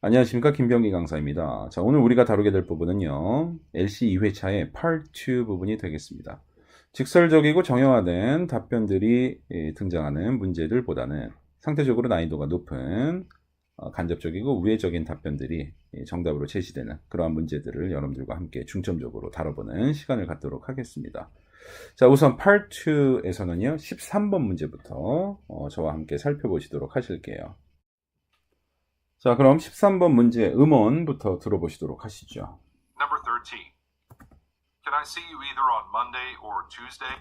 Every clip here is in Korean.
안녕하십니까, 김병기 강사입니다. 자, 오늘 우리가 다루게 될 부분은요, LC 2회차의 Part 2 부분이 되겠습니다. 직설적이고 정형화된 답변들이 등장하는 문제들보다는 상대적으로 난이도가 높은 간접적이고 우회적인 답변들이 정답으로 제시되는 그러한 문제들을 여러분들과 함께 중점적으로 다뤄보는 시간을 갖도록 하겠습니다. 자, 우선 Part 2에서는요, 13번 문제부터 저와 함께 살펴보시도록 하실게요. 자, 그럼 13번 문제 음원부터 들어보시도록 하시죠. Number 13. Can I see you either on Monday or Tuesday?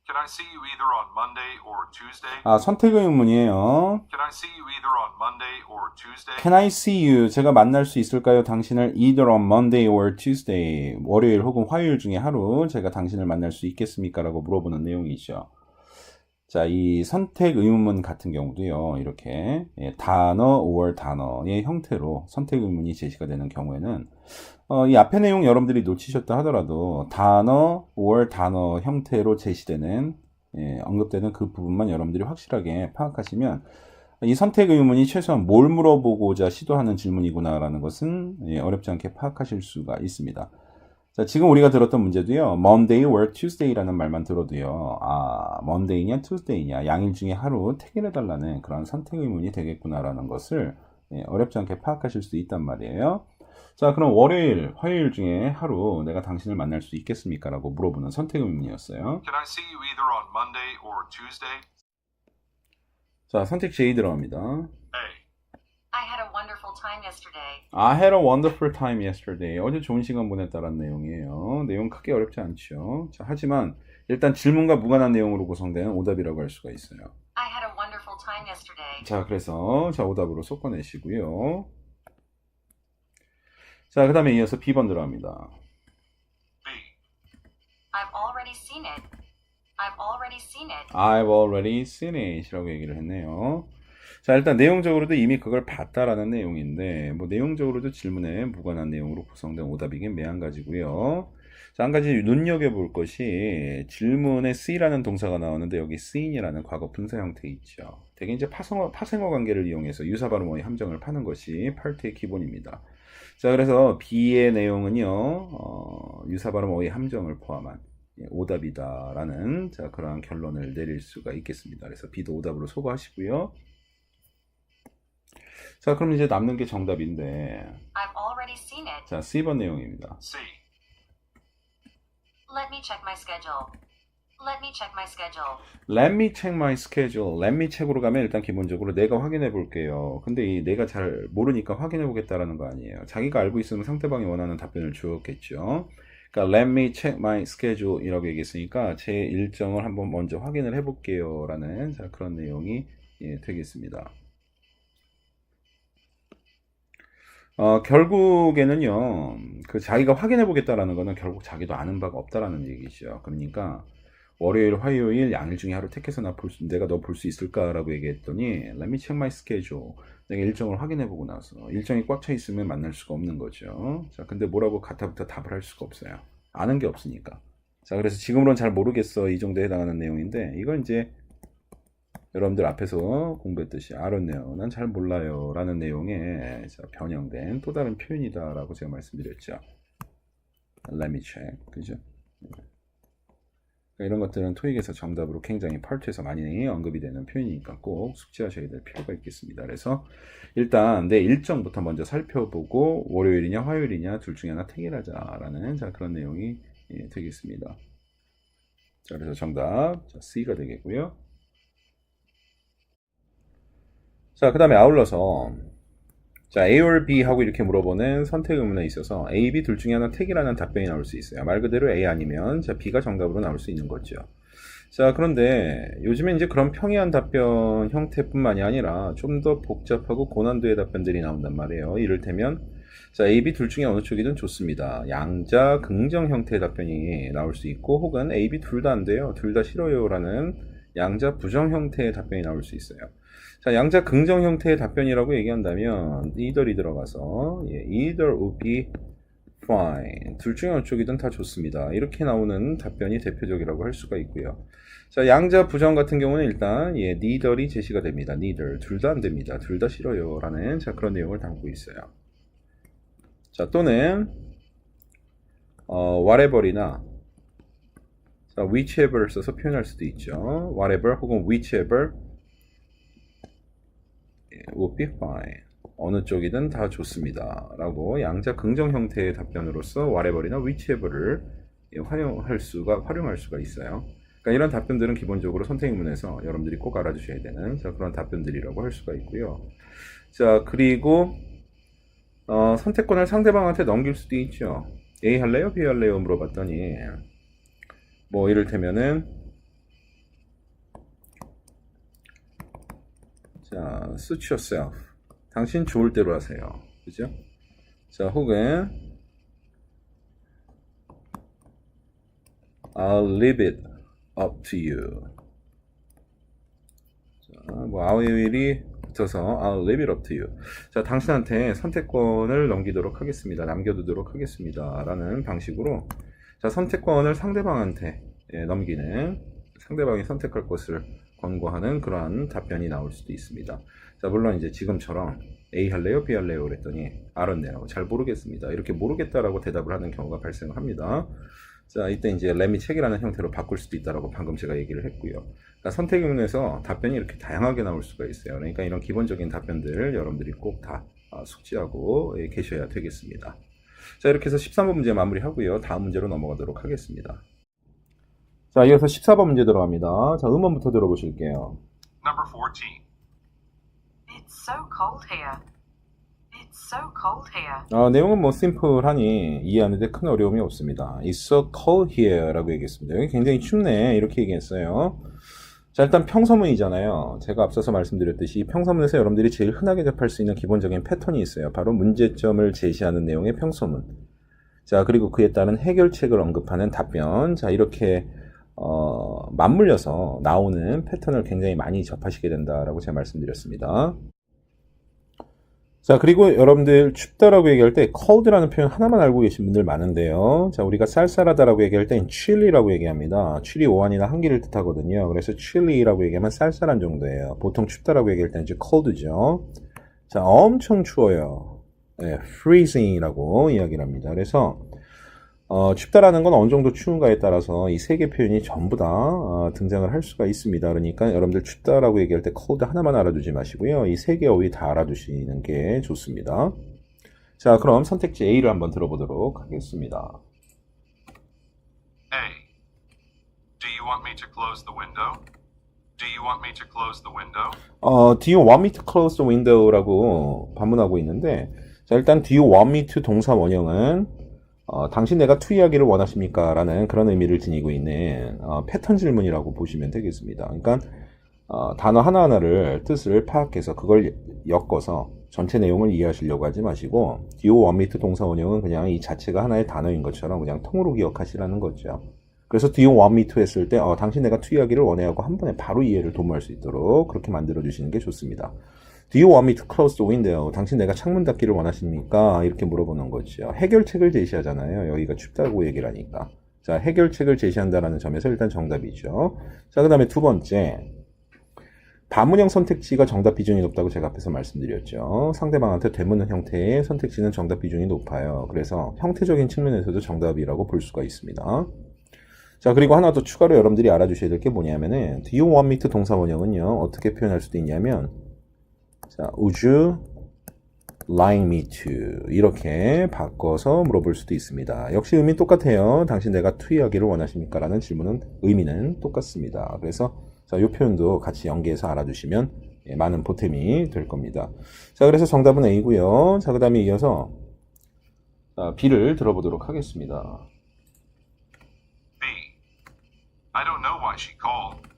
Can I see you either on Monday or Tuesday? 선택 의문이에요. Can I see you either on Monday or Tuesday? Can I see you? 제가 만날 수 있을까요? 당신을 either on Monday or Tuesday. 월요일 혹은 화요일 중에 하루 제가 당신을 만날 수 있겠습니까? 라고 물어보는 내용이죠. 자, 이 선택 의문문 같은 경우도요, 이렇게 단어 or 단어의 형태로 선택 의문이 제시가 되는 경우에는 이 앞의 내용 여러분들이 놓치셨다 하더라도 단어 or 단어 형태로 제시되는 언급되는 그 부분만 여러분들이 확실하게 파악하시면 이 선택 의문이 최소한 뭘 물어보고자 시도하는 질문이구나라는 것은 어렵지 않게 파악하실 수가 있습니다. 자, 지금 우리가 들었던 문제도요, Monday or Tuesday라는 말만 들어도요, Monday냐, Tuesday냐, 양일 중에 하루 택일해달라는 그런 선택 의문이 되겠구나라는 것을 어렵지 않게 파악하실 수 있단 말이에요. 자, 그럼 월요일, 화요일 중에 하루 내가 당신을 만날 수 있겠습니까? 라고 물어보는 선택 의문이었어요. Can I see you either on Monday or Tuesday? 자, 선택 J 들어갑니다. A. I had a wonderful time yesterday. I had a wonderful time yesterday. 어제 좋은 시간 보냈다라는 내용이에요. 내용 크게 어렵지 않죠. 자, 하지만 일단 질문과 무관한 내용으로 구성된 오답이라고 할 수가 있어요. I had a wonderful time yesterday. 자, 그래서 오답으로 섞어내시고요. 자, 그 다음에 이어서 B번 들어갑니다. B. I've already seen it. I've already seen it. I've already seen it 이라고 얘기를 했네요. 자, 일단 내용적으로도 이미 그걸 봤다라는 내용인데 뭐 내용적으로도 질문에 무관한 내용으로 구성된 오답이긴 매한가지고요. 자, 한 가지 눈여겨볼 것이 질문에 see라는 동사가 나오는데 여기 seen이라는 과거 분사 형태 있죠. 대개 이제 파생어 관계를 이용해서 유사 발음어의 함정을 파는 것이 파트의 기본입니다. 자, 그래서 B의 내용은요, 유사 발음어의 함정을 포함한 오답이다라는 그러한 결론을 내릴 수가 있겠습니다. 그래서 B도 오답으로 소거하시고요. 자, 그럼 이제 남는 게 정답인데, I've already seen it. 자, C번 내용입니다. C. Let me check my schedule. Let me check my schedule. Let me check my schedule. Let me check으로 가면 일단 기본적으로 내가 확인해 볼게요. 근데 이 내가 잘 모르니까 확인해 보겠다라는 거 아니에요. 자기가 알고 있으면 상대방이 원하는 답변을 주었겠죠. 그러니까 let me check my schedule 이라고 얘기했으니까 제 일정을 한번 먼저 확인을 해 볼게요 라는 그런 내용이 되겠습니다. 결국에는요, 자기가 확인해 보겠다라는 거는 결국 자기도 아는 바가 없다라는 얘기죠. 그러니까, 월요일, 화요일, 양일 중에 하루 택해서 내가 너 볼 수 있을까라고 얘기했더니, let me check my schedule. 내가 일정을 확인해 보고 나서, 일정이 꽉 차 있으면 만날 수가 없는 거죠. 자, 근데 뭐라고 가타부터 답을 할 수가 없어요. 아는 게 없으니까. 자, 그래서 지금으로는 잘 모르겠어. 이 정도에 해당하는 내용인데, 이건 이제, 여러분들 앞에서 공부했듯이 알았네요. 난 잘 몰라요. 라는 내용의 변형된 또 다른 표현이다. 라고 제가 말씀드렸죠. Let me check. 그죠? 이런 것들은 토익에서 정답으로 굉장히 파트에서 많이 언급이 되는 표현이니까 꼭 숙지하셔야 될 필요가 있겠습니다. 그래서 일단 내 일정부터 먼저 살펴보고 월요일이냐 화요일이냐 둘 중에 하나 택일하자라는 그런 내용이 되겠습니다. 자, 그래서 정답 C가 되겠고요. 자, 그 다음에 아울러서 자, A or B 하고 이렇게 물어보는 선택 의문에 있어서 A, B 둘 중에 하나 택이라는 답변이 나올 수 있어요. 말 그대로 A 아니면 B가 정답으로 나올 수 있는 거죠. 자, 그런데 요즘에 이제 그런 평이한 답변 형태뿐만이 아니라 좀 더 복잡하고 고난도의 답변들이 나온단 말이에요. 이를테면 자, A, B 둘 중에 어느 쪽이든 좋습니다. 양자 긍정 형태의 답변이 나올 수 있고 혹은 A, B 둘 다 안 돼요. 둘 다 싫어요 라는 양자 부정 형태의 답변이 나올 수 있어요. 자, 양자 긍정 형태의 답변이라고 얘기한다면 either이 들어가서 either would be fine. 둘 중에 어느 쪽이든 다 좋습니다. 이렇게 나오는 답변이 대표적이라고 할 수가 있고요. 자, 양자 부정 같은 경우는 일단 neither이 제시가 됩니다. neither. 둘 다 안 됩니다. 둘 다 싫어요. 라는 그런 내용을 담고 있어요. 자, 또는 whatever이나 자, whichever를 써서 표현할 수도 있죠. whatever 혹은 whichever would be fine. 어느 쪽이든 다 좋습니다. 라고 양자 긍정 형태의 답변으로서 whatever이나 whichever를 활용할 수가 있어요. 그러니까 이런 답변들은 기본적으로 선택문에서 여러분들이 꼭 알아두셔야 되는 그런 답변들이라고 할 수가 있고요. 자, 그리고 선택권을 상대방한테 넘길 수도 있죠. A 할래요? B 할래요? 물어봤더니 뭐 이를테면은 자, suit yourself. 당신 좋을 대로 하세요. 그죠? 자, 혹은 I'll leave it up to you. 자, 뭐 I will이 붙어서 I'll leave it up to you. 자, 당신한테 선택권을 넘기도록 하겠습니다. 남겨두도록 하겠습니다. 라는 방식으로 자, 선택권을 상대방한테 넘기는 상대방이 선택할 것을 권고하는 그러한 답변이 나올 수도 있습니다. 자, 물론 이제 지금처럼 A 할래요? B 할래요? 그랬더니 I don't know. 잘 모르겠습니다. 이렇게 모르겠다라고 대답을 하는 경우가 발생을 합니다. 자, 이때 이제 let me check이라는 형태로 바꿀 수도 있다라고 방금 제가 얘기를 했고요. 그러니까 선택문에서 답변이 이렇게 다양하게 나올 수가 있어요. 그러니까 이런 기본적인 답변들 여러분들이 꼭 다 숙지하고 계셔야 되겠습니다. 자, 이렇게 해서 13번 문제 마무리하고요. 다음 문제로 넘어가도록 하겠습니다. 자, 이어서 14번 문제 들어갑니다. 자, 음원부터 들어보실게요. Number 14. It's so cold here. It's so cold here. 내용은 뭐 심플하니 이해하는데 큰 어려움이 없습니다. It's so cold here 라고 얘기했습니다. 여기 굉장히 춥네 이렇게 얘기했어요. 자, 일단 평서문이잖아요. 제가 앞서서 말씀드렸듯이 평서문에서 여러분들이 제일 흔하게 접할 수 있는 기본적인 패턴이 있어요. 바로 문제점을 제시하는 내용의 평서문. 자, 그리고 그에 따른 해결책을 언급하는 답변. 자, 이렇게 맞물려서 나오는 패턴을 굉장히 많이 접하시게 된다라고 제가 말씀드렸습니다. 자, 그리고 여러분들 춥다라고 얘기할 때 cold라는 표현 하나만 알고 계신 분들 많은데요. 자, 우리가 쌀쌀하다라고 얘기할 땐 chilly라고 얘기합니다. chilly 오한이나 한기를 뜻하거든요. 그래서 chilly라고 얘기하면 쌀쌀한 정도예요. 보통 춥다라고 얘기할 때는 이제 cold죠. 자, 엄청 추워요. 네, freezing이라고 이야기를 합니다. 그래서 춥다라는 건 어느 정도 추운가에 따라서 이 세 개 표현이 전부 다 등장을 할 수가 있습니다. 그러니까 여러분들 춥다라고 얘기할 때 cold 하나만 알아두지 마시고요. 이 세 개 어휘 다 알아두시는 게 좋습니다. 자, 그럼 선택지 A를 한번 들어보도록 하겠습니다. A. Do you want me to close the window? Do you want me to close the window? Do you want me to close the window라고 반문하고 있는데, 자, 일단 do you want me to 동사 원형은 당신 내가 to 이야기를 원하십니까? 라는 그런 의미를 지니고 있는 패턴 질문이라고 보시면 되겠습니다. 그러니까 단어 하나하나를 뜻을 파악해서 그걸 엮어서 전체 내용을 이해하시려고 하지 마시고 do you want me to 동사 원형은 그냥 이 자체가 하나의 단어인 것처럼 그냥 통으로 기억하시라는 거죠. 그래서 do you want me to 했을 때 당신 내가 to 이야기를 원해 하고 한 번에 바로 이해를 도모할 수 있도록 그렇게 만들어 주시는 게 좋습니다. Do you want me to close the window? 당신 내가 창문 닫기를 원하십니까? 이렇게 물어보는 거죠. 해결책을 제시하잖아요. 여기가 춥다고 얘기를 하니까. 자, 해결책을 제시한다는 점에서 일단 정답이죠. 자, 그 다음에 두 번째. 반문형 선택지가 정답 비중이 높다고 제가 앞에서 말씀드렸죠. 상대방한테 되묻는 형태의 선택지는 정답 비중이 높아요. 그래서 형태적인 측면에서도 정답이라고 볼 수가 있습니다. 자, 그리고 하나 더 추가로 여러분들이 알아주셔야 될 게 뭐냐면은 Do you want me to 동사 원형은요. 어떻게 표현할 수도 있냐면 자, would you like me to 이렇게 바꿔서 물어볼 수도 있습니다. 역시 의미는 똑같아요. 당신 내가 to 이야기를 원하십니까? 라는 질문은 의미는 똑같습니다. 그래서 자, 이 표현도 같이 연계해서 알아두시면 많은 보탬이 될 겁니다. 자, 그래서 정답은 A고요. 자, 그 다음에 이어서 B를 들어보도록 하겠습니다. B. I don't know why she called.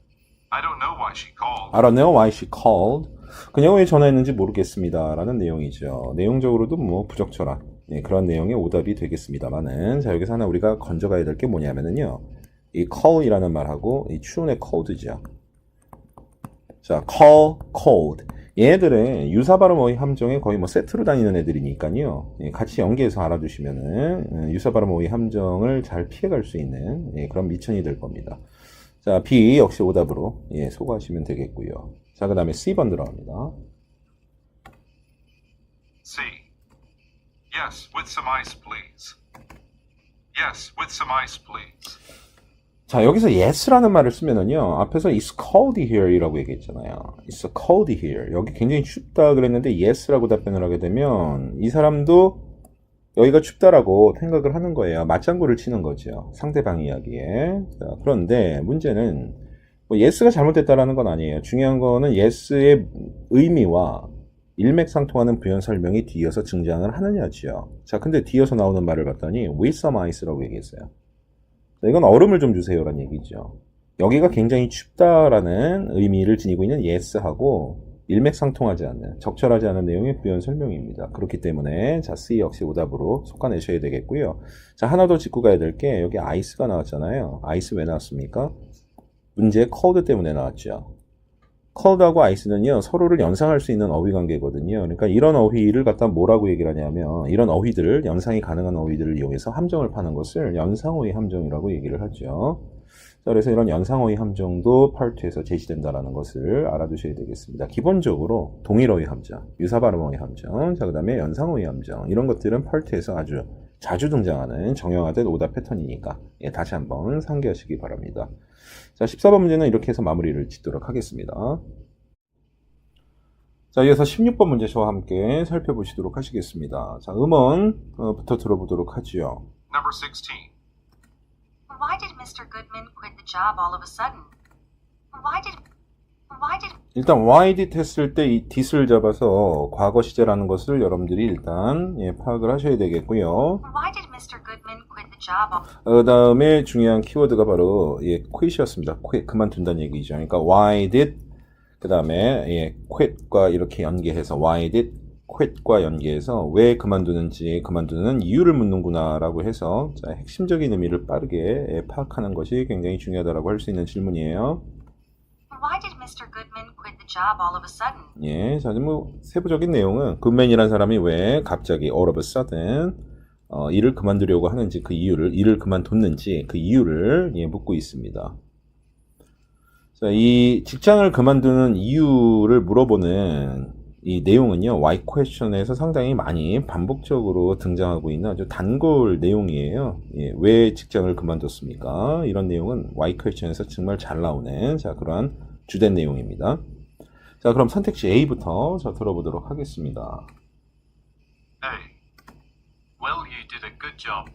I don't know why she called. I don't know why she called. 그녀가 왜 전화했는지 모르겠습니다. 라는 내용이죠. 내용적으로도 뭐 부적절한 그런 내용의 오답이 되겠습니다만은 자, 여기서 하나 우리가 건져가야 될 게 뭐냐면은요. 이 call이라는 말하고 이 추운의 cold죠. 자, call, cold. 얘들의 유사 발음 어휘 함정에 거의 뭐 세트로 다니는 애들이니까요. 예, 같이 연계해서 알아두시면은 유사 발음 어휘 함정을 잘 피해갈 수 있는 예, 그런 미천이 될 겁니다. 자, B 역시 오답으로 예, 소거하시면 되겠고요. 자, 그 다음에 C번 들어갑니다. C. Yes, with some ice, please. Yes, with some ice, please. 자, 여기서 yes라는 말을 쓰면은요, 앞에서 it's cold here 이라고 얘기했잖아요. It's cold here. 여기 굉장히 춥다 그랬는데 yes라고 답변을 하게 되면 이 사람도 여기가 춥다라고 생각을 하는 거예요. 맞장구를 치는 거죠. 상대방 이야기에. 자, 그런데 문제는 뭐 yes가 잘못됐다라는 건 아니에요. 중요한 거는 yes의 의미와 일맥상통하는 부연 설명이 뒤이어서 등장을 하느냐지요. 자, 근데 뒤이어서 나오는 말을 봤더니 with some ice라고 얘기했어요. 이건 얼음을 좀 주세요라는 얘기죠. 여기가 굉장히 춥다라는 의미를 지니고 있는 yes하고 일맥상통하지 않는, 적절하지 않은 내용의 부연 설명입니다. 그렇기 때문에 자, C 역시 오답으로 솎아내셔야 되겠고요. 자, 하나 더 짚고 가야 될 게 여기 ice가 나왔잖아요. ice 왜 나왔습니까? 문제 cold 때문에 나왔죠. cold하고 ice는요, 서로를 연상할 수 있는 어휘 관계거든요. 그러니까 이런 어휘를 갖다 뭐라고 얘기를 하냐면, 이런 어휘들을, 연상이 가능한 어휘들을 이용해서 함정을 파는 것을 연상어휘 함정이라고 얘기를 하죠. 자, 그래서 이런 연상어휘 함정도 파트2에서 제시된다는 것을 알아두셔야 되겠습니다. 기본적으로 동일어휘 함정, 유사발음어휘 함정, 자, 그 다음에 연상어휘 함정, 이런 것들은 파트2에서 아주 자주 등장하는 정형화된 오답 패턴이니까 예, 다시 한번 상기하시기 바랍니다. 자, 14번 문제는 이렇게 해서 마무리를 짓도록 하겠습니다. 자, 이어서 16번 문제 저와 함께 살펴보시도록 하시겠습니다. 자, 음원부터 들어보도록 하지요. Number 16. Why did Mr. Goodman quit the job all of a sudden? Why did 일단 why did 했을 때 이 did을 잡아서 과거 시제라는 것을 여러분들이 일단 예, 파악을 하셔야 되겠고요. Why did Mr. Goodman quit the job? 그 다음에 중요한 키워드가 바로 예, quit이었습니다. quit, 그만둔다는 얘기죠. 그러니까 why did 그 다음에 예, quit과 이렇게 연계해서 why did quit과 연계해서 왜 그만두는지 그만두는 이유를 묻는구나 라고 해서 자, 핵심적인 의미를 빠르게 예, 파악하는 것이 굉장히 중요하다고 할 수 있는 질문이에요. Why did Mr. Goodman quit the job all of a sudden? 예, 자, 뭐 세부적인 내용은 굿맨이라는 사람이 왜 갑자기 all of a sudden 일을 그만두려고 하는지 그 이유를 일을 그만뒀는지 그 이유를 예, 묻고 있습니다. 자, 이 직장을 그만두는 이유를 물어보는 이 내용은요, why question에서 상당히 많이 반복적으로 등장하고 있는 아주 단골 내용이에요. 예, 왜 직장을 그만뒀습니까? 이런 내용은 why question에서 정말 잘 나오는 자, 그러한 주된 내용입니다. 자, 그럼 선택지 A부터 저 들어보도록 하겠습니다. A. Well, you did a good job.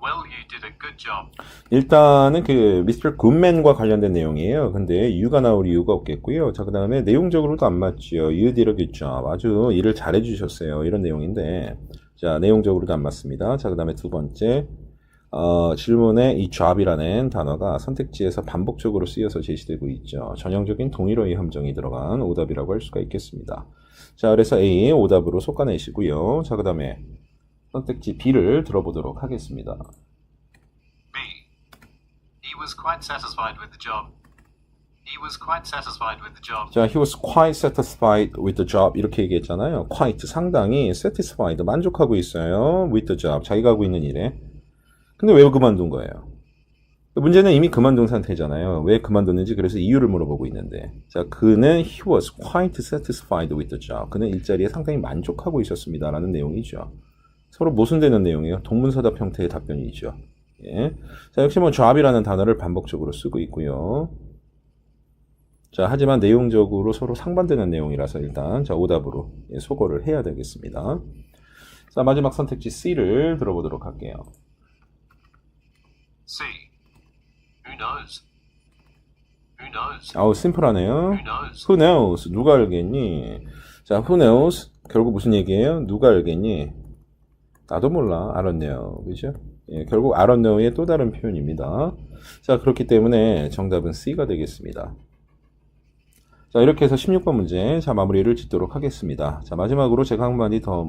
Well, you did a good job. 일단은 그 Mr. Goodman과 관련된 내용이에요. 근데 you가 나올 이유가 없겠고요. 자, 그 다음에 내용적으로도 안 맞죠. You did a good job. 아주 일을 잘해 주셨어요. 이런 내용인데 자, 내용적으로도 안 맞습니다. 자, 그 다음에 두 번째 질문에 이 job이라는 단어가 선택지에서 반복적으로 쓰여서 제시되고 있죠. 전형적인 동일어휘 함정이 들어간 오답이라고 할 수가 있겠습니다. 자, 그래서 A 오답으로 솎아내시고요. 자, 그 다음에 선택지 B를 들어보도록 하겠습니다. B. He was quite satisfied with the job. He was quite satisfied with the job. 자, he was quite satisfied with the job 이렇게 얘기했잖아요. quite 상당히 satisfied 만족하고 있어요. with the job 자기가 하고 있는 일에. 근데 왜 그만둔 거예요? 문제는 이미 그만둔 상태잖아요. 왜 그만뒀는지 그래서 이유를 물어보고 있는데 자, 그는 he was quite satisfied with the job. 그는 일자리에 상당히 만족하고 있었습니다. 라는 내용이죠. 서로 모순되는 내용이에요. 동문서답 형태의 답변이죠. 예. 자, 역시 뭐 job이라는 단어를 반복적으로 쓰고 있고요. 자, 하지만 내용적으로 서로 상반되는 내용이라서 일단 자, 오답으로 예, 소거를 해야 되겠습니다. 자, 마지막 선택지 C를 들어보도록 할게요. C. Who knows? Who knows? 아우, 심플하네요. Who knows? Who knows? 누가 알겠니? 자, who knows? 결국 무슨 얘기예요? 누가 알겠니? 나도 몰라. I don't know. 그죠? 예, 결국 I don't know의 또 다른 표현입니다. 자, 그렇기 때문에 정답은 C가 되겠습니다. 자, 이렇게 해서 16번 문제 자, 마무리를 짓도록 하겠습니다. 자, 마지막으로 제가 한마디 더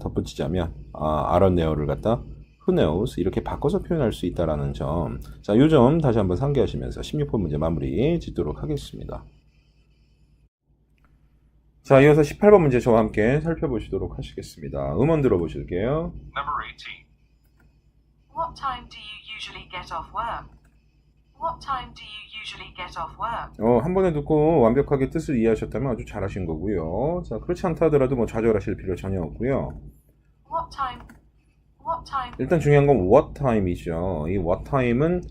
덧붙이자면 I don't know를 갖다 who knows 이렇게 바꿔서 표현할 수 있다라는 점. 자, 이 점 다시 한번 상기하시면서 16번 문제 마무리 짓도록 하겠습니다. 자, 이어서 18번 문제 저와 함께 살펴보시도록 하시겠습니다. 음원 들어보실게요. Number 18. What time do you usually get off work? What time do you usually get off work? 한 번에 듣고 완벽하게 뜻을 이해하셨다면 아주 잘하신 거고요. 자, 그렇지 않다 하더라도 뭐 좌절하실 필요 전혀 없고요. What time? What time? 일단 중요한 건 what time이죠. 이 what time은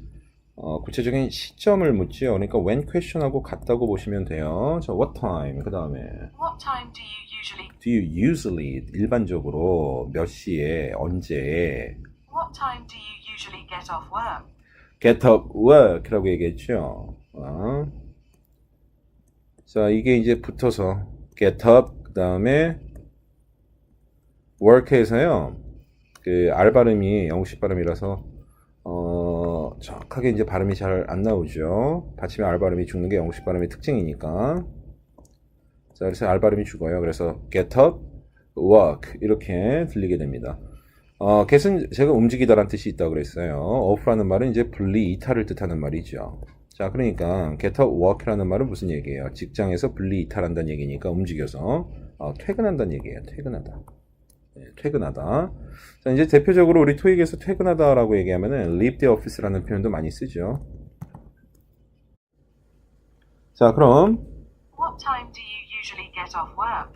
구체적인 시점을 묻지요. 그러니까 when question하고 같다고 보시면 돼요. 자, what time 그 다음에 What time do you usually? do you usually 일반적으로 몇 시에 언제 What time do you usually get off work? get up work라고 얘기했죠. 자, 이게 이제 붙어서 get up 그 다음에 work에서요. 그 R 발음이 영국식 발음이라서 정확하게 이제 발음이 잘 안 나오죠. 받침에 R 발음이 죽는 게 영국식 발음의 특징이니까. 자, 그래서 R 발음이 죽어요. 그래서 get up, walk 이렇게 들리게 됩니다. get은 제가 움직이다라는 뜻이 있다고 그랬어요. off라는 말은 이제 분리 이탈을 뜻하는 말이죠. 자, 그러니까 get up, walk라는 말은 무슨 얘기예요? 직장에서 분리 이탈한다는 얘기니까 움직여서 퇴근한다는 얘기예요. 퇴근하다. 네, 퇴근하다. 자, 이제 대표적으로 우리 토익에서 퇴근하다라고 얘기하면은 leave the office라는 표현도 많이 쓰죠. 자, 그럼 What time do you usually get off work?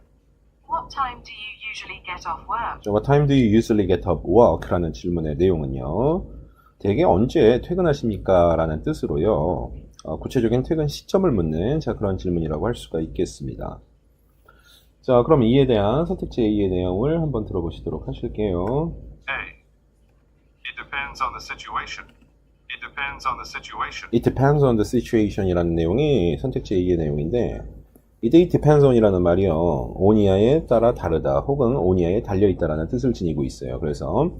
What time do you usually get off work? What time do you usually get off work? 라는 질문의 내용은요. 대개 언제 퇴근하십니까? 라는 뜻으로요. 구체적인 퇴근 시점을 묻는 그런 질문이라고 할 수가 있겠습니다. 자, 그럼 이에 대한 선택지 A의 내용을 한번 들어보시도록 하실게요. A. It depends on the situation. It depends on the situation. It depends on the situation이라는 내용이 선택지 A의 내용인데 it depends on이라는 말이요. on이야에 따라 다르다 혹은 on이야에 달려있다라는 뜻을 지니고 있어요. 그래서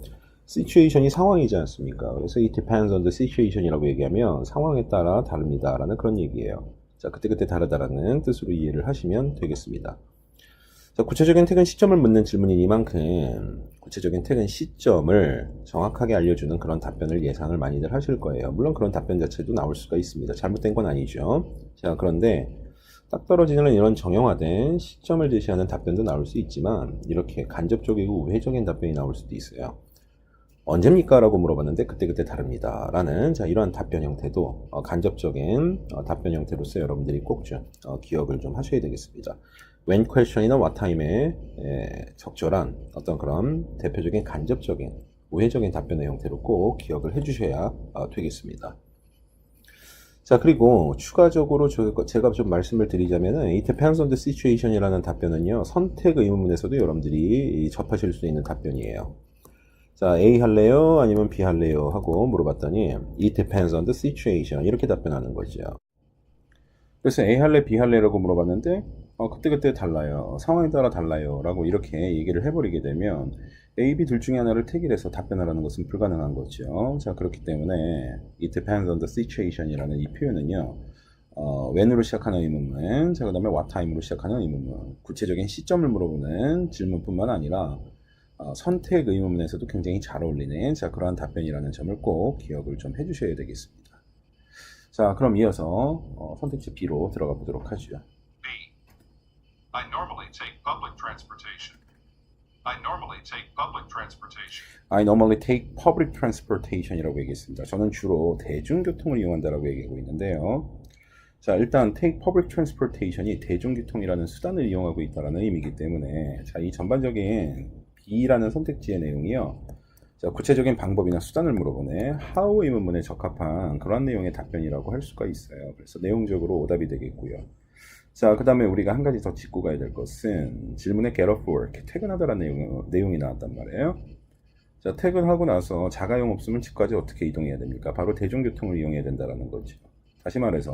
situation이 상황이지 않습니까? 그래서 it depends on the situation이라고 얘기하면 상황에 따라 다릅니다 라는 그런 얘기예요. 자, 그때그때 다르다라는 뜻으로 이해를 하시면 되겠습니다. 자, 구체적인 퇴근 시점을 묻는 질문이니만큼 구체적인 퇴근 시점을 정확하게 알려주는 그런 답변을 예상을 많이들 하실 거예요. 물론 그런 답변 자체도 나올 수가 있습니다. 잘못된 건 아니죠. 자, 그런데 딱 떨어지는 이런 정형화된 시점을 제시하는 답변도 나올 수 있지만 이렇게 간접적이고 우회적인 답변이 나올 수도 있어요. 언제입니까? 라고 물어봤는데 그때그때 다릅니다 라는 이러한 답변 형태도 간접적인 답변 형태로서 여러분들이 꼭 기억을 좀 하셔야 되겠습니다. when question이나 what time에 적절한 어떤 그런 대표적인 간접적인 우회적인 답변의 형태로 꼭 기억을 해주셔야 되겠습니다. 자, 그리고 추가적으로 제가 좀 말씀을 드리자면은 it depends on the situation이라는 답변은요, 선택 의문문에서도 여러분들이 접하실 수 있는 답변이에요. 자, A 할래요? 아니면 B 할래요? 하고 물어봤더니 it depends on the situation 이렇게 답변하는 거죠. 그래서 A 할래, B 할래라고 물어봤는데 그때그때 달라요. 상황에 따라 달라요. 라고 이렇게 얘기를 해버리게 되면 A, B 둘 중에 하나를 택일해서 답변하라는 것은 불가능한 거죠. 자, 그렇기 때문에 it depends on the situation이라는 이 표현은요. when으로 시작하는 의문문, 자, 그 다음에 what time으로 시작하는 의문문, 구체적인 시점을 물어보는 질문뿐만 아니라 선택 의문문에서도 굉장히 잘 어울리는 그러한 답변이라는 점을 꼭 기억을 좀 해주셔야 되겠습니다. 자, 그럼 이어서 선택지 B로 들어가 보도록 하죠. B. I normally take public transportation. I normally take public transportation. I normally take public transportation이라고 얘기했습니다. 저는 주로 대중교통을 이용한다라고 얘기하고 있는데요. 자, 일단 take public transportation이 대중교통이라는 수단을 이용하고 있다는 의미이기 때문에 이 전반적인 B라는 선택지의 내용이요. 자, 구체적인 방법이나 수단을 물어보네. how 의문문에 적합한 그런 내용의 답변이라고 할 수가 있어요. 그래서 내용적으로 오답이 되겠고요. 자, 그 다음에 우리가 한 가지 더 짚고 가야 될 것은 질문에 get off work, 퇴근하다라는 내용이 나왔단 말이에요. 자, 퇴근하고 나서 자가용 없으면 집까지 어떻게 이동해야 됩니까? 바로 대중교통을 이용해야 된다는 거죠. 다시 말해서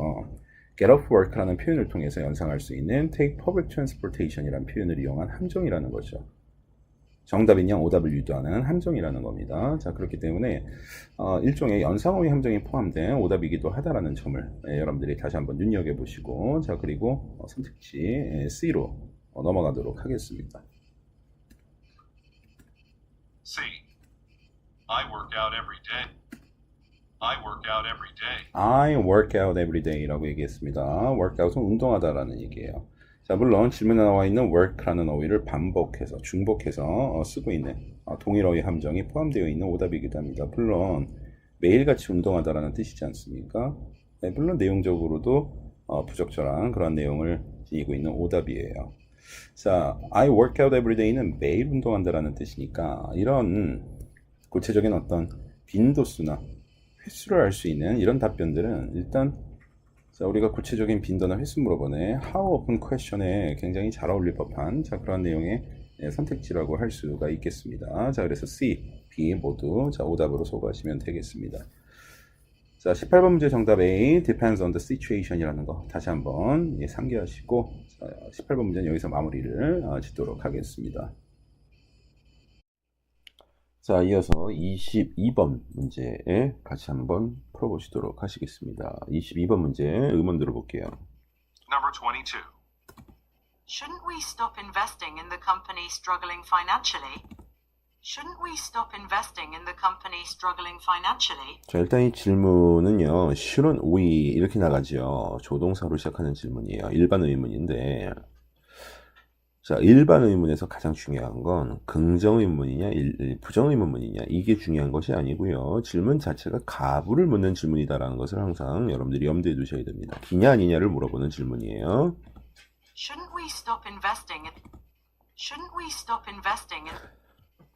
get off work라는 표현을 통해서 연상할 수 있는 take public transportation이라는 표현을 이용한 함정이라는 거죠. 정답인 양 오답을 유도하는 함정이라는 겁니다. 자, 그렇기 때문에 일종의 연상어휘 함정이 포함된 오답이기도 하다라는 점을 여러분들이 다시 한번 눈여겨보시고, 자, 그리고 선택지 C로 넘어가도록 하겠습니다. C. I work out every day. I work out every day. I work out every day라고 얘기했습니다. work out은 운동하다라는 얘기예요. 자, 물론 질문에 나와 있는 work라는 어휘를 반복해서, 중복해서 쓰고 있는 동일 어휘 함정이 포함되어 있는 오답이기도 합니다. 물론 매일같이 운동하다라는 뜻이지 않습니까? 네, 물론 내용적으로도 부적절한 그런 내용을 지니고 있는 오답이에요. 자, I work out every day는 매일 운동한다라는 뜻이니까 이런 구체적인 어떤 빈도수나 횟수를 알 수 있는 이런 답변들은 일단 자, 우리가 구체적인 빈도나 횟수 물어보네 how often question에 굉장히 잘 어울릴 법한 자, 그런 내용의 선택지라고 할 수가 있겠습니다. 자, 그래서 C, B 모두 자, 오답으로 소거하시면 되겠습니다. 자, 18번 문제 정답 A, depends on the situation이라는 거 다시 한번 상기하시고 자, 18번 문제는 여기서 마무리를 짓도록 하겠습니다. 자, 이어서 22번 문제에 같이 한번 풀어보시도록 하시겠습니다. 22번 문제 의문 들어볼게요. Number 22. Shouldn't we stop investing in the company struggling financially? Shouldn't we stop investing in the company struggling financially? 자, 일단 이 질문은요, shouldn't we 이렇게 나가죠. 조동사로 시작하는 질문이에요. 일반 의문인데, 자, 일반 의문에서 가장 중요한 건 긍정 의문이냐, 부정 의문이냐 이게 중요한 것이 아니고요. 질문 자체가 가부를 묻는 질문이다라는 것을 항상 여러분들이 염두에 두셔야 됩니다. 기냐 아니냐를 물어보는 질문이에요. Shouldn't we stop investing in? Shouldn't we stop investing in?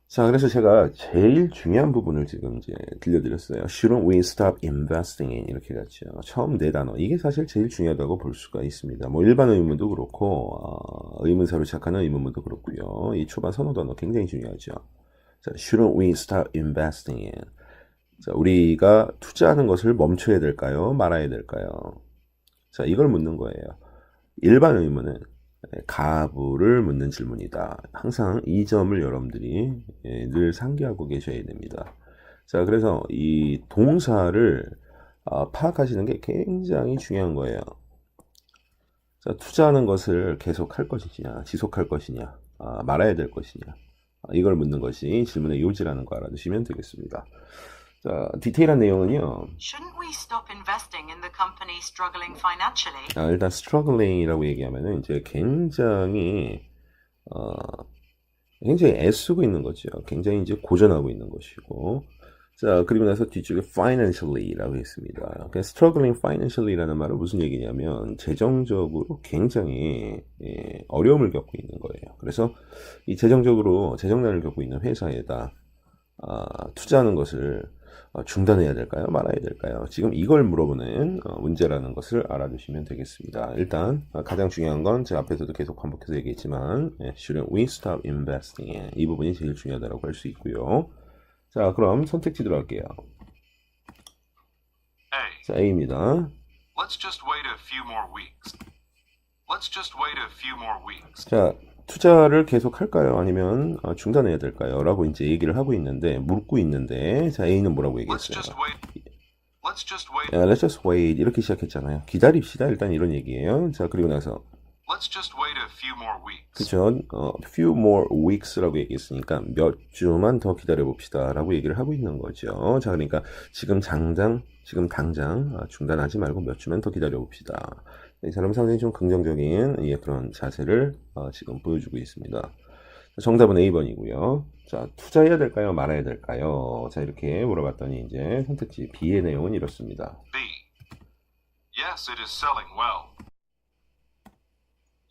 자, 그래서 제가 제일 중요한 부분을 지금 이제 들려드렸어요. Shouldn't we stop investing in? 이렇게 갔죠. 처음 네 단어. 이게 사실 제일 중요하다고 볼 수가 있습니다. 뭐 일반 의문도 그렇고, 의문사로 시작하는 의문문도 그렇고요. 이 초반 선호 단어 굉장히 중요하죠. 자, Shouldn't we stop investing in? 자, 우리가 투자하는 것을 멈춰야 될까요? 말아야 될까요? 자, 이걸 묻는 거예요. 일반 의문은 가부를 묻는 질문이다. 항상 이 점을 여러분들이 늘 상기하고 계셔야 됩니다. 자, 그래서 이 동사를 파악하시는 게 굉장히 중요한 거예요. 자, 투자하는 것을 계속 할 것이냐, 지속할 것이냐, 말아야 될 것이냐, 이걸 묻는 것이 질문의 요지라는 거 알아두시면 되겠습니다. 자, 디테일한 내용은요. Shouldn't we stop investing in the company struggling financially? 일단 struggling이라고 얘기하면은 이제 굉장히 애쓰고 있는 거죠. 굉장히 이제 고전하고 있는 것이고. 자, 그리고 나서 뒤쪽에 financially라고 했습니다. 그러니까 struggling financially라는 말은 무슨 얘기냐면 재정적으로 굉장히 어려움을 겪고 있는 거예요. 그래서 이 재정난을 겪고 있는 회사에다 투자하는 것을 중단해야 될까요? 말아야 될까요? 지금 이걸 물어보는 문제라는 것을 알아두시면 되겠습니다. 일단 가장 중요한 건 제가 앞에서도 계속 반복해서 얘기했지만 Shouldn't we stop investing in? 이 부분이 제일 중요하다고 할 수 있고요. 자, 그럼 선택지 들어갈게요. A. 자, A입니다. Let's just wait a few more weeks. Let's just wait a few more weeks. 자, 투자를 계속 할까요? 아니면 중단해야 될까요? 라고 이제 얘기를 하고 있는데, 묻고 있는데, 자, A는 뭐라고 Let's 얘기했어요? just wait. Let's just wait. Let's just wait. 이렇게 시작했잖아요. 기다립시다. 일단 이런 얘기예요. 자, 그리고 나서, Let's just wait a few more weeks. 그쵸? few more weeks라고 얘기했으니까 몇 주만 더 기다려봅시다. 라고 얘기를 하고 있는 거죠. 자, 그러니까 지금 당장 중단하지 말고 몇 주만 더 기다려봅시다. 이 사람은 상당히 좀 긍정적인 그런 자세를 지금 보여주고 있습니다. 정답은 A번이고요. 자, 투자해야 될까요? 말아야 될까요? 자, 이렇게 물어봤더니 이제 선택지 B의 내용은 이렇습니다. B. Yes, it is selling well.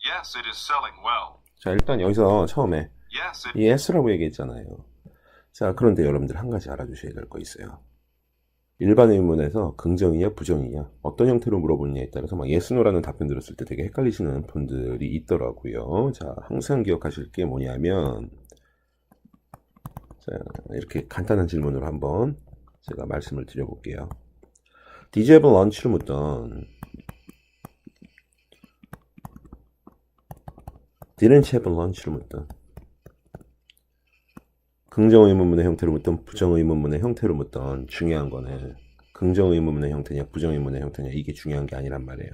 Yes, it is selling well. 자, 일단 여기서 처음에 Yes, it. yes라고 얘기했잖아요. 자, 그런데 여러분들 한 가지 알아두셔야 될 거 있어요. 일반 의문에서 긍정이냐 부정이냐 어떤 형태로 물어보느냐에 따라서 막 yes, no라는 답변 들었을 때 되게 헷갈리시는 분들이 있더라고요. 자, 항상 기억하실 게 뭐냐면 자, 이렇게 간단한 질문으로 한번 제가 말씀을 드려볼게요. Did you have lunch를 묻던 Didn't you have lunch를 묻던 긍정 의문문의 형태로 묻던 부정 의문문의 형태로 묻던 중요한 거는 긍정 의문문의 형태냐 부정 의문문의 형태냐 이게 중요한 게 아니란 말이에요.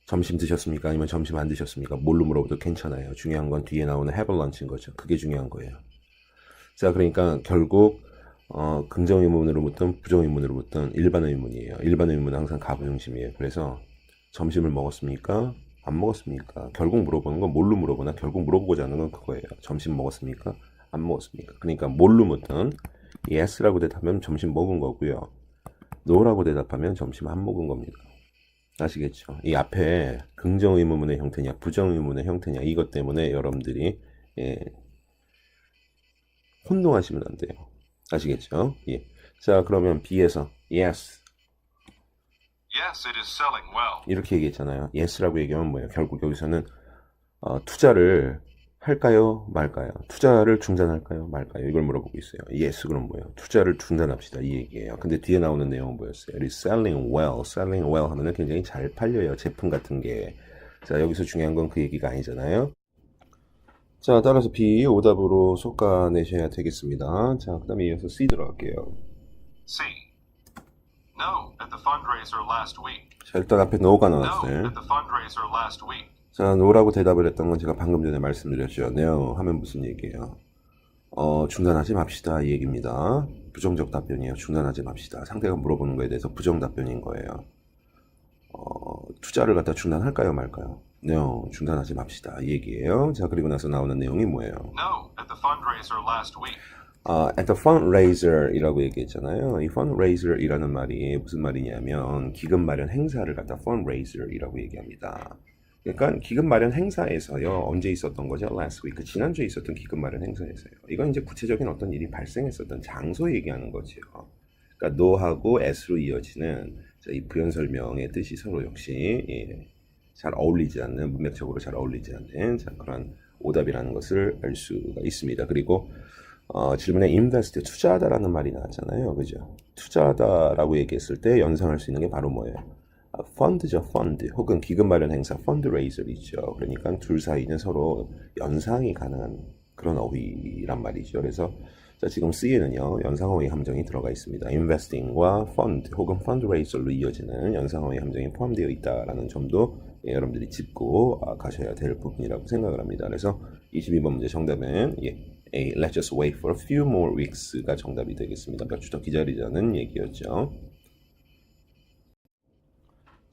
점심 드셨습니까? 아니면 점심 안 드셨습니까? 뭘로 물어봐도 괜찮아요. 중요한 건 뒤에 나오는 have lunch인 거죠. 그게 중요한 거예요. 자, 그러니까 결국 긍정 의문으로 묻던 부정 의문으로 묻던 일반 의문이에요. 일반 의문은 항상 가부 중심이에요. 그래서 점심을 먹었습니까? 안 먹었습니까? 결국 물어보는 건 뭘로 물어보나? 결국 물어보고자 하는 건 그거예요. 점심 먹었습니까? 안 먹었습니까? 그러니까 뭘로 묻든 yes라고 대답하면 점심 먹은 거고요. no라고 대답하면 점심 안 먹은 겁니다. 아시겠죠? 이 앞에 긍정 의문문의 형태냐 부정 의문문의 형태냐 이것 때문에 여러분들이 혼동하시면 안 돼요. 아시겠죠? 예. 자, 그러면 B에서 yes Yes, it is selling well. 이렇게 얘기했잖아요. yes라고 얘기하면 뭐예요? 결국 여기서는 투자를 할까요? 말까요? 투자를 중단할까요? 말까요? 이걸 물어보고 있어요. yes 그럼 뭐예요? 투자를 중단합시다 이 얘기예요. 근데 뒤에 나오는 내용은 뭐였어요? It is selling well. selling well 하면은 굉장히 잘 팔려요. 제품 같은 게. 자, 여기서 중요한 건 그 얘기가 아니잖아요. 자, 따라서 B 오답으로 솎아내셔야 되겠습니다. 자, 그 다음에 이어서 C 들어갈게요. C. No, at the fundraiser last week. 자, 일단 앞에 no가 No, 나왔어요. at the fundraiser last week. 자, no라고 대답을 했던 건 제가 방금 전에 말씀드렸죠. no 하면 무슨 얘기예요? 중단하지 맙시다 이 얘기입니다. 부정적 답변이에요. 중단하지 맙시다. 상대가 물어보는 거에 대해서 부정 답변인 거예요. 투자를 갖다 중단할까요 말까요? no, 중단하지 맙시다 이 얘기예요. 자, 그리고 나서 나오는 내용이 뭐예요? No, at the fundraiser last week. at the fundraiser이라고 얘기했잖아요. 이 fundraiser이라는 말이 무슨 말이냐면 기금 마련 행사를 갖다 fundraiser이라고 얘기합니다. 그러니까 기금 마련 행사에서요. 언제 있었던 거죠? last week. 지난주에 있었던 기금 마련 행사에서요. 이건 이제 구체적인 어떤 일이 발생했었던 장소 얘기하는 거죠. 그러니까 no하고 s로 이어지는 이 부연 설명의 뜻이 서로 역시 잘 어울리지 않는, 문맥적으로 잘 어울리지 않는 그런 오답이라는 것을 알 수가 있습니다. 그리고 질문에 invest, 투자하다라는 말이 나왔잖아요. 그죠? 투자하다라고 얘기했을 때 연상할 수 있는 게 바로 뭐예요? 펀드죠, 펀드. 혹은 기금 마련 행사, 펀드레이저이죠. 그러니까 둘 사이는 서로 연상이 가능한 그런 어휘란 말이죠. 그래서 자, 지금 C에는요, 연상어휘 함정이 들어가 있습니다. investing과 fund 혹은 fundraiser로 이어지는 연상어휘 함정이 포함되어 있다라는 점도 여러분들이 짚고 가셔야 될 부분이라고 생각을 합니다. 그래서 22번 문제 정답은 A, let's just wait for a few more weeks가 정답이 되겠습니다. 몇 주 더 기다리자는 얘기였죠.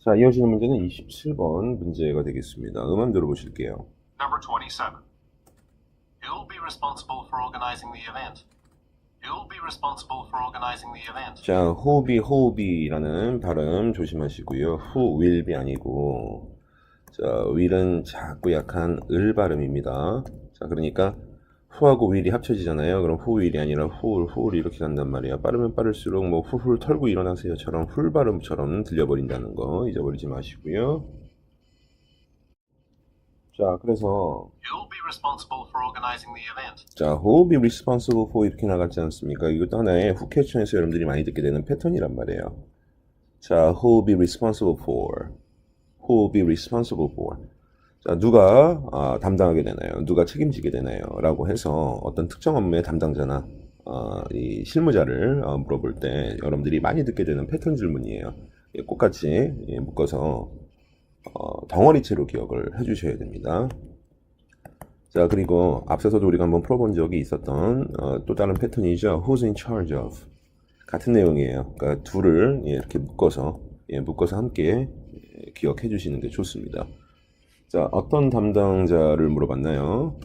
자, 이어지는 문제는 27번 문제가 되겠습니다. 음악 들어보실게요. Number 27. Who'll be responsible for organizing the event? Who'll be responsible for organizing the event? 자, who'll be 발음 조심하시고요. who will be 아니고 자, will은 작고 약한 을 발음입니다. 자, 그러니까 who하고 will이 합쳐지잖아요. 그럼 who will이 아니라 who'll 이렇게 간단 말이야. 빠르면 빠를수록 뭐 훌훌 털고 일어나세요처럼 훌 발음처럼 들려버린다는 거 잊어버리지 마시고요. 자, 그래서 Who'll be responsible for organizing the event? 자, who'll be responsible for 이렇게 나갔지 않습니까? 이것도 하나의 후캐션에서 여러분들이 많이 듣게 되는 패턴이란 말이에요. 자, who'll be responsible for? who'll be responsible for? 자, 누가 담당하게 되나요? 누가 책임지게 되나요? 라고 해서 어떤 특정 업무의 담당자나 이 실무자를 물어볼 때 여러분들이 많이 듣게 되는 패턴 질문이에요. 똑같이 묶어서 덩어리채로 기억을 해주셔야 됩니다. 자, 그리고 앞서서도 우리가 한번 풀어본 적이 있었던 또 다른 패턴이죠. Who's in charge of? 같은 내용이에요. 그러니까 둘을 이렇게 묶어서 함께 기억해 주시는 게 좋습니다. 자, 어떤 담당자를 물어봤나요?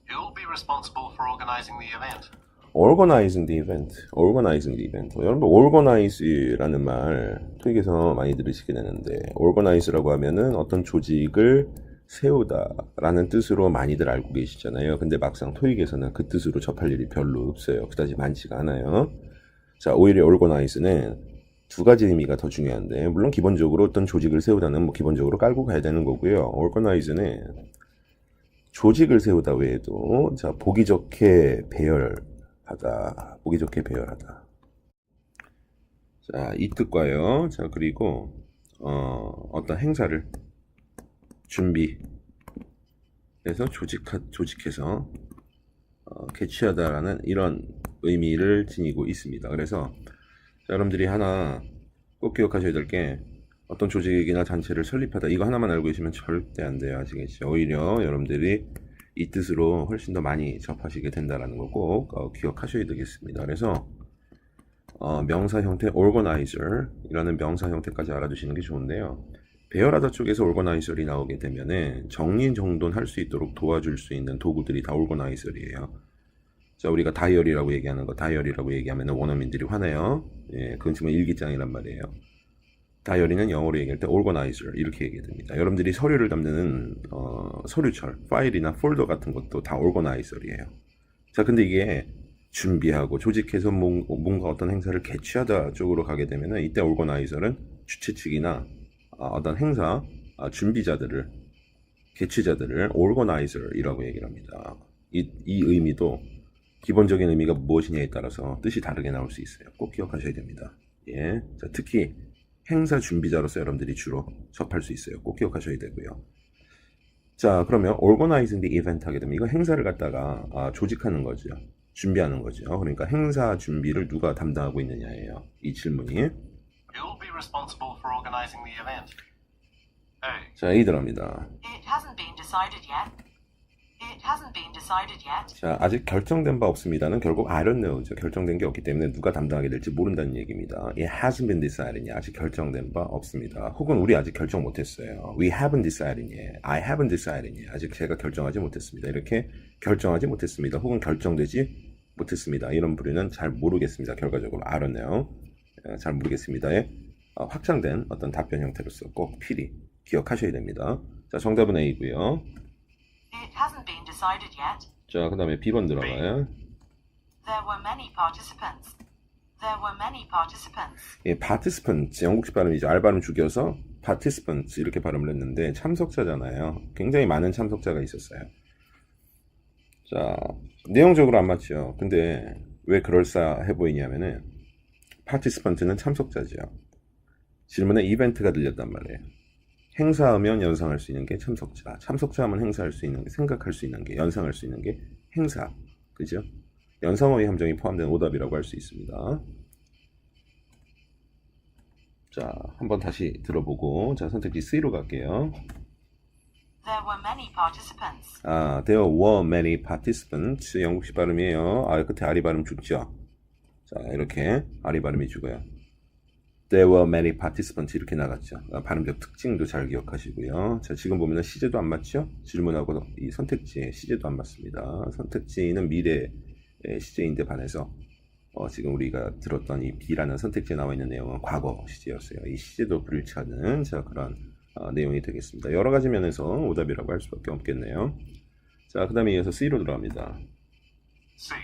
Who'll be responsible for organizing the event? Organizing the event. Organizing the event. 여러분, organize라는 말 토익에서 많이 들으시게 되는데 organize라고 하면은 어떤 조직을 세우다라는 뜻으로 많이들 알고 계시잖아요. 근데 막상 토익에서는 그 뜻으로 접할 일이 별로 없어요. 그다지 많지가 않아요. 자, 오히려 organize는 두 가지 의미가 더 중요한데, 물론 기본적으로 어떤 조직을 세우다는 뭐 기본적으로 깔고 가야 되는 거고요. organize는 조직을 세우다 외에도 자, 보기 좋게 배열하다. 보기 좋게 배열하다. 자, 이 뜻과요. 자, 그리고 어떤 행사를 준비해서 조직해서 개최하다라는 이런 의미를 지니고 있습니다. 그래서 자, 여러분들이 하나 꼭 기억하셔야 될 게 어떤 조직이나 단체를 설립하다 이거 하나만 알고 계시면 절대 안 돼요. 아시겠죠? 오히려 여러분들이 이 뜻으로 훨씬 더 많이 접하시게 된다는 거 꼭 기억하셔야 되겠습니다. 그래서 명사 형태 organizer 이라는 명사 형태까지 알아두시는 게 좋은데요. 배열하다 쪽에서 organizer이 나오게 되면은 정리정돈 할 수 있도록 도와줄 수 있는 도구들이 다 organizer이에요. 자, 우리가 다이어리라고 얘기하는 거, 다이어리라고 얘기하면 원어민들이 화내요. 예, 그건 지금 일기장이란 말이에요. 다이어리는 영어로 얘기할 때 organizer 이렇게 얘기해야 됩니다. 여러분들이 서류를 담는 서류철, 파일이나 폴더 같은 것도 다 organizer이에요. 자, 근데 이게 준비하고 조직해서 뭔가 어떤 행사를 개최하다 쪽으로 가게 되면은 이때 organizer은 주최 측이나 어떤 행사 준비자들을 개최자들을 organizer이라고 얘기를 합니다. 이 의미도 기본적인 의미가 무엇이냐에 따라서 뜻이 다르게 나올 수 있어요. 꼭 기억하셔야 됩니다. 예, 자, 특히 행사 준비자로서 여러분들이 주로 접할 수 있어요. 꼭 기억하셔야 되고요. 자, 그러면 organizing the event 하게 되면 이거 행사를 갖다가 조직하는 거죠. 준비하는 거죠. 그러니까 행사 준비를 누가 담당하고 있느냐예요. 이 질문이. Who will be responsible for organizing the event? A. 자, A 들어갑니다. It hasn't been decided yet. It hasn't been decided yet. 자, 아직 결정된 바 없습니다는 결국 I don't know죠. 결정된 게 없기 때문에 누가 담당하게 될지 모른다는 얘기입니다. It hasn't been decided yet. 아직 결정된 바 없습니다. 혹은 우리 아직 결정 못했어요. We haven't decided yet. I haven't decided yet. 아직 제가 결정하지 못했습니다. 이렇게 결정하지 못했습니다. 혹은 결정되지 못했습니다. 이런 부류는 잘 모르겠습니다. 결과적으로 I don't know. 잘 모르겠습니다의 확장된 어떤 답변 형태로서 꼭 필히 기억하셔야 됩니다. 자, 정답은 A고요. It hasn't been decided yet. 자, 그 다음에 B번 들어가요. There were many participants. There were many participants. 예, participants, 영국식 발음이죠. R 발음 죽여서 participants 이렇게 발음을 했는데 참석자잖아요. 굉장히 많은 참석자가 있었어요. 자, 내용적으로 안 맞죠. 근데 왜 그럴싸해 보이냐면은 participant는 참석자죠. 질문에 이벤트가 들렸단 말이에요. 행사하면 연상할 수 있는 게 참석자. 참석자하면 행사할 수 있는 게, 생각할 수 있는 게, 연상할 수 있는 게 행사. 그죠? 연상어휘 함정이 포함된 오답이라고 할 수 있습니다. 자, 한번 다시 들어보고, 자, 선택지 C로 갈게요. There were many participants. There were many participants. 영국식 발음이에요. 끝에 R이 발음 죽죠? 자, 이렇게 R이 발음이 죽어요. There were many participants 이렇게 나갔죠. 발음적 특징도 잘 기억하시고요. 자, 지금 보면 시제도 안 맞죠? 질문하고 이 선택지에 시제도 안 맞습니다. 선택지는 미래의 시제인데 반해서 지금 우리가 들었던 이 B라는 선택지에 나와 있는 내용은 과거 시제였어요. 이 시제도 불일치하는 자, 그런 내용이 되겠습니다. 여러 가지 면에서 오답이라고 할 수밖에 없겠네요. 자, 그 다음에 이어서 C로 들어갑니다. C.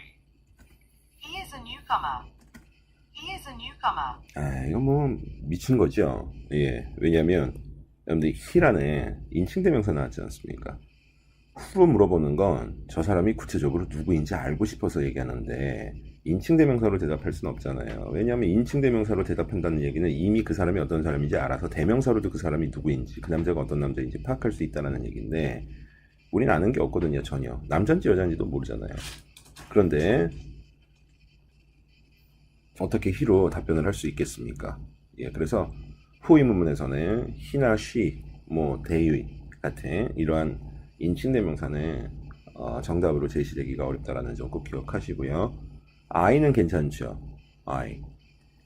He is a newcomer. He is a newcomer. 이거 뭐 미친 거죠. 예, 왜냐면 여러분들 he라는 인칭대명사 나왔지 않습니까? who로 물어보는 건 저 사람이 구체적으로 누구인지 알고 싶어서 얘기하는데 인칭대명사로 대답할 수는 없잖아요. 왜냐하면 인칭대명사로 대답한다는 얘기는 이미 그 사람이 어떤 사람인지 알아서 대명사로도 그 사람이 누구인지 그 남자가 어떤 남자인지 파악할 수 있다는 얘기인데 우리는 아는 게 없거든요. 전혀. 남자인지 여자인지도 모르잖아요. 그런데 어떻게 he로 답변을 할 수 있겠습니까? 예, 그래서 who 의문문에서는 he나 she, 뭐 they 같은 이러한 인칭대명사는 정답으로 제시되기가 어렵다라는 점 꼭 기억하시고요. I는 괜찮죠.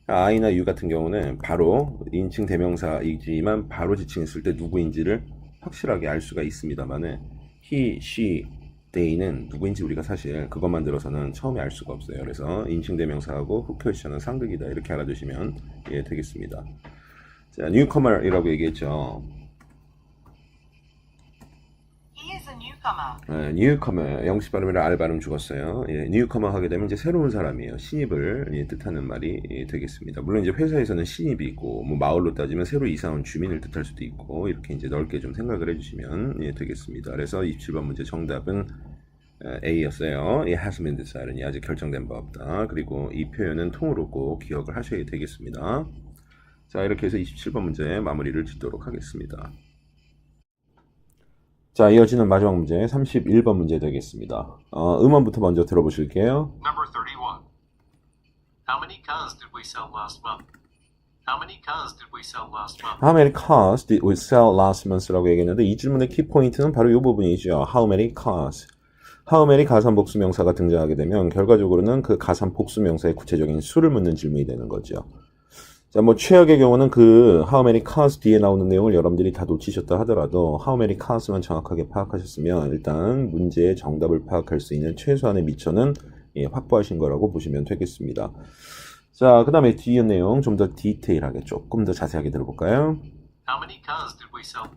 I나 you 같은 경우는 바로 인칭대명사이지만 바로 지칭했을 때 누구인지를 확실하게 알 수가 있습니다만은 he, she, they는 누구인지 우리가 사실 그것만 들어서는 처음에 알 수가 없어요. 그래서 인칭대명사하고 who 퀘스천은 상극이다 이렇게 알아두시면 되겠습니다. 자, newcomer이라고 얘기했죠. He is a newcomer. newcomer 영식 발음이라 R 발음 죽었어요. newcomer 하게 되면 이제 새로운 사람이에요. 신입을 뜻하는 말이 되겠습니다. 물론 이제 회사에서는 신입이 있고 뭐 마을로 따지면 새로 이사 온 주민을 뜻할 수도 있고 이렇게 이제 넓게 좀 생각을 해주시면 되겠습니다. 그래서 27번 문제 정답은 A였어요. It hasn't been decided. 아직 결정된 바 없다. 그리고 이 표현은 통으로 꼭 기억을 하셔야 되겠습니다. 자, 이렇게 해서 27번 문제 마무리를 짓도록 하겠습니다. 자, 이어지는 마지막 문제 31번 문제 되겠습니다. 음원부터 먼저 들어보실게요. Number 31. How many cars did we sell last month? How many cars did we sell last month? How many cars did we sell last month라고 얘기했는데 이 질문의 키포인트는 바로 이 부분이죠. How many cars? How many 가산 복수명사가 등장하게 되면 결과적으로는 그 가산 복수명사의 구체적인 수를 묻는 질문이 되는 거죠. 자, 뭐 최악의 경우는 그 how many cars 뒤에 나오는 내용을 여러분들이 다 놓치셨다 하더라도 how many cars만 정확하게 파악하셨으면 일단 문제의 정답을 파악할 수 있는 최소한의 미천은 확보하신 거라고 보시면 되겠습니다. 자, 그 다음에 뒤에 내용 좀 더 디테일하게 조금 더 자세하게 들어볼까요? How many cars did we sell?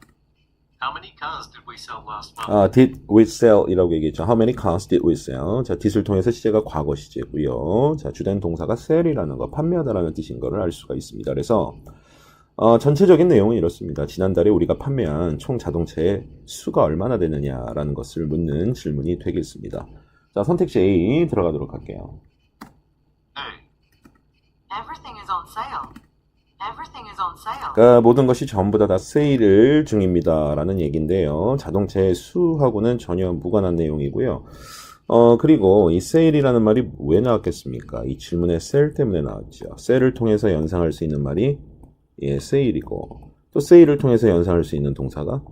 How many cars did we sell last month? did we sell 이라고 얘기했죠. How many cars did we sell? 자, did을 통해서 시제가 과거 시제고요. 자, 주된 동사가 sell이라는 거, 판매하다라는 뜻인 거를 알 수가 있습니다. 그래서 전체적인 내용은 이렇습니다. 지난달에 우리가 판매한 총 자동차의 수가 얼마나 되느냐라는 것을 묻는 질문이 되겠습니다. 자, 선택지 A 들어가도록 할게요. A. Everything is on sale. Everything is on sale. 그러니까 모든 것이 전부 다 세일 중입니다 라는 얘기인데요. 자동차의 수하고는 전혀 무관한 내용이고요. 그리고 이 세일이라는 말이 왜 나왔겠습니까? 이 질문의 셀 때문에 나왔죠. 셀을 통해서 연상할 수 있는 말이 세일이고 또 세일을 통해서 연상할 수 있는 동사가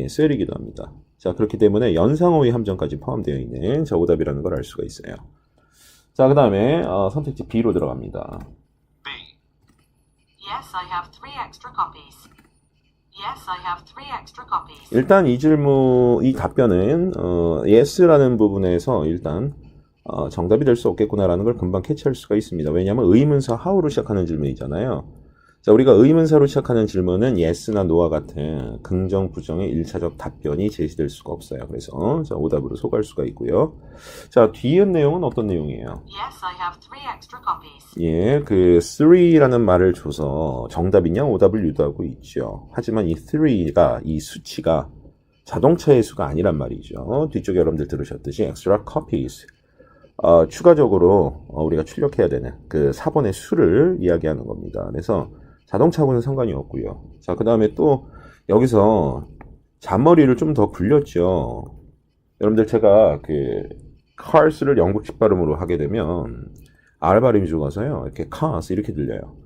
셀이기도 합니다. 자, 그렇기 때문에 연상어휘 함정까지 포함되어 있는 자, 오답이라는 걸 알 수가 있어요. 자, 그 다음에 선택지 B로 들어갑니다. B. Yes, I have 3 extra copies. Yes, I have 3 extra copies. 일단 이 질문, 이 답변은 yes라는 부분에서 일단 정답이 될 수 없겠구나라는 걸 금방 캐치할 수가 있습니다. 왜냐하면 의문사 how로 시작하는 질문이잖아요. 자, 우리가 의문사로 시작하는 질문은 yes나 no와 같은 긍정, 부정의 1차적 답변이 제시될 수가 없어요. 그래서 자, 오답으로 소개할 수가 있고요. 자, 뒤에 내용은 어떤 내용이에요? Yes, I have 3 extra copies. 예, 그 3라는 말을 줘서 정답이냐 오답을 유도하고 있죠. 하지만 이 3가 이 수치가 자동차의 수가 아니란 말이죠. 뒤쪽에 여러분들 들으셨듯이 extra copies 추가적으로 우리가 출력해야 되는 그 4번의 수를 이야기하는 겁니다. 그래서 자동차하고는 상관이 없고요. 자, 그 다음에 또 여기서 잔머리를 좀 더 굴렸죠. 여러분들 제가 그 cars를 영국식 발음으로 하게 되면 R 발음이 죽어서요. 이렇게 cars 이렇게 들려요.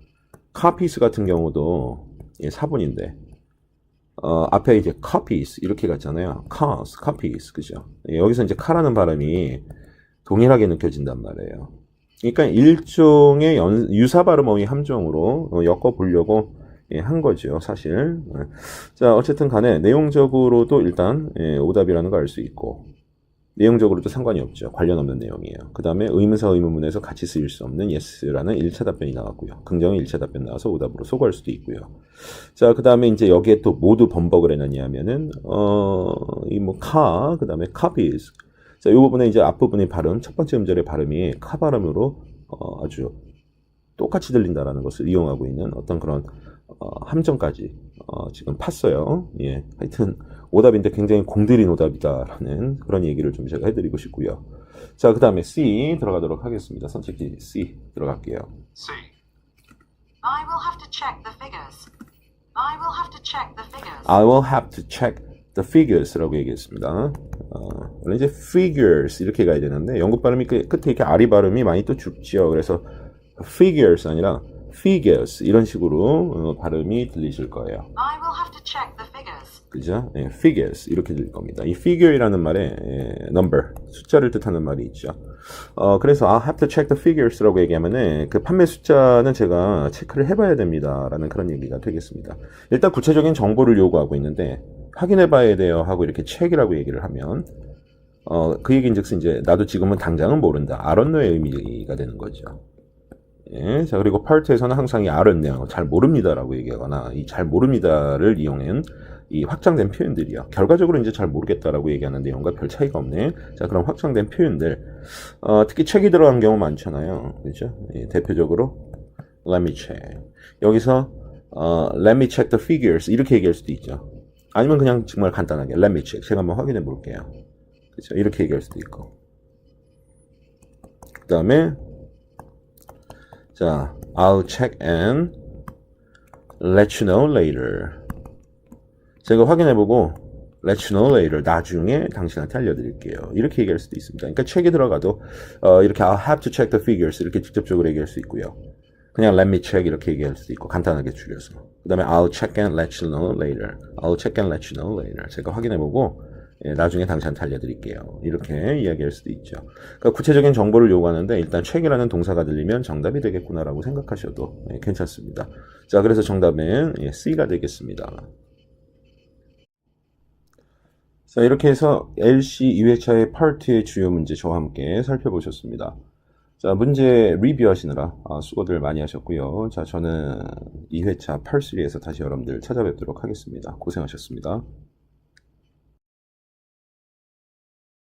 copies 같은 경우도 4분인데 앞에 이제 copies 이렇게 갔잖아요. cars, copies 그죠? 여기서 이제 카라는 발음이 동일하게 느껴진단 말이에요. 그러니까 일종의 유사 발음어휘 함정으로 엮어보려고 한 거죠, 사실. 자, 어쨌든 간에 내용적으로도 일단 오답이라는 걸 알 수 있고 내용적으로도 상관이 없죠. 관련 없는 내용이에요. 그 다음에 의문사 의문문에서 같이 쓰일 수 없는 yes라는 1차 답변이 나왔고요. 긍정의 1차 답변 나와서 오답으로 소거할 수도 있고요. 자, 그 다음에 이제 여기에 또 모두 번복을 해놨냐 하면은 이 뭐 카, 그 다음에 copies. 자, 이 부분에 이제 앞부분의 발음, 첫 번째 음절의 발음이 카 발음으로 아주 똑같이 들린다라는 것을 이용하고 있는 어떤 그런 함정까지 지금 팠어요. 예, 하여튼 오답인데 굉장히 공들인 오답이다라는 그런 얘기를 좀 제가 해드리고 싶고요. 자, 그 다음에 C 들어가도록 하겠습니다. 선택지 C 들어갈게요. C. I will have to check the figures. I will have to check the figures. I will have to check the figures라고 얘기했습니다. 원래 이제 figures 이렇게 가야 되는데 영국 발음이 끝에 이렇게 R이 발음이 많이 또 죽지요. 그래서 figures 아니라 figures 이런 식으로 발음이 들리실 거예요. I will have to check the figures. 그죠? 예, figures 이렇게 들릴 겁니다. 이 figure이라는 말에 number 숫자를 뜻하는 말이 있죠. 그래서 I'll have to check the figures라고 얘기하면은 그 판매 숫자는 제가 체크를 해봐야 됩니다라는 그런 얘기가 되겠습니다. 일단 구체적인 정보를 요구하고 있는데 확인해봐야 돼요 하고 이렇게 check이라고 얘기를 하면 그 얘기인즉슨 이제 나도 지금은 당장은 모른다. I don't know의 의미가 되는 거죠. 예, 자, 그리고 파트에서는 항상 이 I don't know, 잘 모릅니다라고 얘기하거나 이 잘 모릅니다를 이용한 이 확장된 표현들이요. 결과적으로 이제 잘 모르겠다라고 얘기하는 내용과 별 차이가 없네. 자, 그럼 확장된 표현들, 특히 책이 들어간 경우 많잖아요. 그렇죠? 예, 대표적으로 let me check. 여기서 let me check the figures 이렇게 얘기할 수도 있죠. 아니면 그냥 정말 간단하게 let me check. 제가 한번 확인해 볼게요. 그렇죠? 이렇게 얘기할 수도 있고. 그 다음에 자, I'll check and let you know later. 제가 확인해보고 let you know later. 나중에 당신한테 알려드릴게요. 이렇게 얘기할 수도 있습니다. 그러니까 책에 들어가도 이렇게 I'll have to check the figures 이렇게 직접적으로 얘기할 수 있고요. 그냥 let me check 이렇게 얘기할 수도 있고 간단하게 줄여서. 그 다음에 I'll check and let you know later. I'll check and let you know later. 제가 확인해보고 나중에 당신한테 알려드릴게요. 이렇게 이야기할 수도 있죠. 그러니까 구체적인 정보를 요구하는데 일단 check이라는 동사가 들리면 정답이 되겠구나라고 생각하셔도 괜찮습니다. 자, 그래서 정답은 C가 되겠습니다. 자, 이렇게 해서 LC 2회차의 파트의 주요 문제 저와 함께 살펴보셨습니다. 자, 문제 리뷰하시느라 수고들 많이 하셨고요. 자, 저는 2회차 8.3에서 다시 여러분들 찾아뵙도록 하겠습니다. 고생하셨습니다.